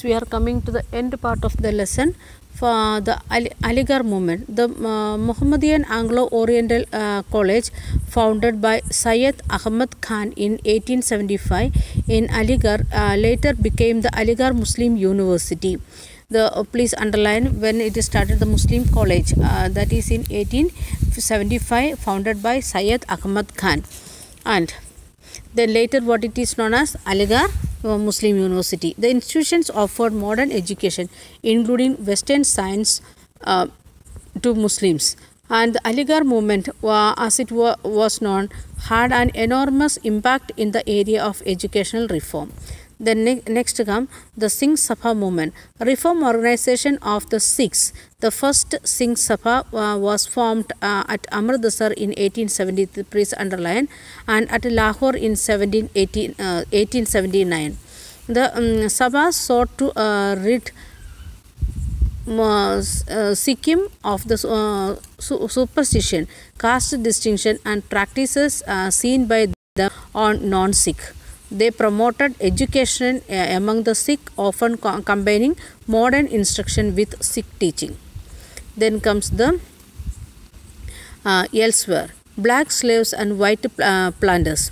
We are coming to the end part of the lesson for the Aligarh movement. The Muhammadan Anglo-Oriental College, founded by Syed Ahmad Khan in 1875 in Aligarh, later became the Aligarh Muslim University. Please underline when it started the Muslim College, that is in 1875, founded by Syed Ahmad Khan, and then later what it is known as Aligarh Muslim University. The institutions offered modern education, including Western science, to Muslims. And the Aligarh movement, as it was known, had an enormous impact in the area of educational reform. Then next come the Singh Sabha movement, reform organization of the Sikhs. The first Singh Sabha was formed at Amritsar in 1870, please underline, and at Lahore in 1879. The Sabha sought to rid Sikkim of the superstition, caste distinction and practices seen by them on non-Sikh. They promoted education among the Sikh, often combining modern instruction with Sikh teaching. Then comes the elsewhere, black slaves and white planters.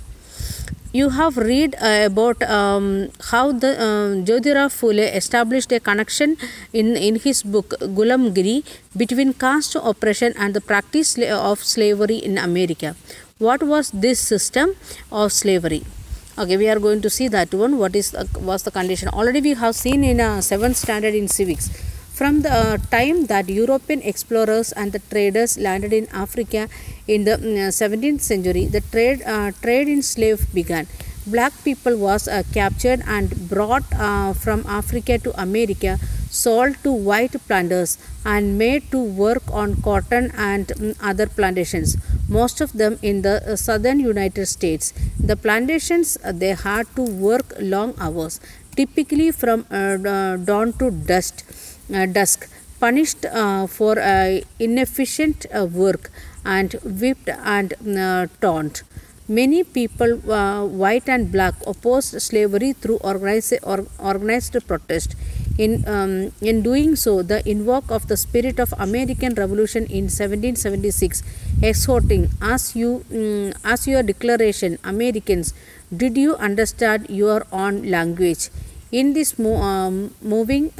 You have read about how the Jyotirao Phule established a connection in his book Gulamgiri between caste oppression and the practice of slavery in America. What was this system of slavery? Okay, we are going to see that one. What was the condition? Already we have seen in 7th standard in civics. From the time that European explorers and the traders landed in Africa in the 17th century, the trade in slave began. Black people was captured and brought from Africa to America, sold to white planters and made to work on cotton and other plantations, most of them in the southern United States. The plantations, they had to work long hours, typically from dawn to dusk, punished for inefficient work and whipped and taunted. Many people, white and black, opposed slavery through organized protest. In doing so, the invoke of the spirit of American Revolution in 1776, exhorting, as your declaration, Americans, did you understand your own language? In this moving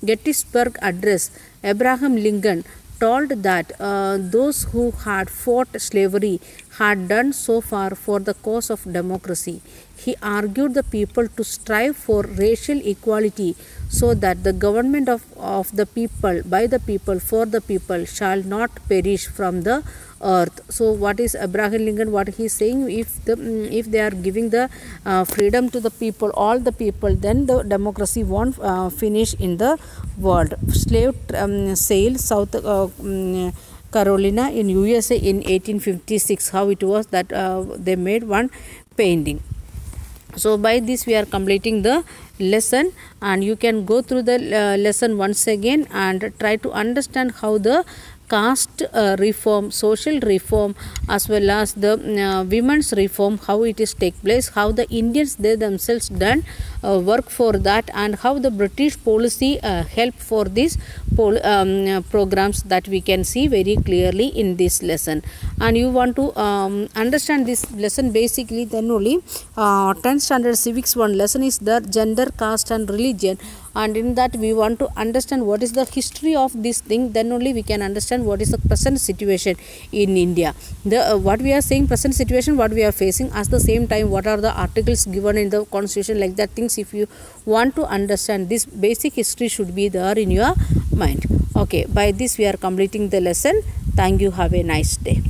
Gettysburg Address, Abraham Lincoln told that those who had fought slavery had done so far for the cause of democracy. He argued the people to strive for racial equality so that the government of the people, by the people, for the people shall not perish from the earth. So what is Abraham Lincoln, what he is saying, if they are giving the freedom to the people, all the people, then the democracy won't finish in the world. Slave sale South Carolina in USA in 1856, how it was that they made one painting. So by this we are completing the lesson, and you can go through the lesson once again and try to understand how the caste reform, social reform, as well as the women's reform, how it is take place, how the Indians they themselves done work for that, and how the British policy help for these programs, that we can see very clearly in this lesson. And you want to understand this lesson basically, then only 10th standard civics 1 lesson is the gender, caste and religion, and in that we want to understand what is the history of this thing, then only we can understand what is the present situation in India. What we are saying present situation, what we are facing, at the same time what are the articles given in the constitution, like that things, if you want to understand this basic history should be there in your mind. Okay, by this we are completing the lesson. Thank you. Have a nice day.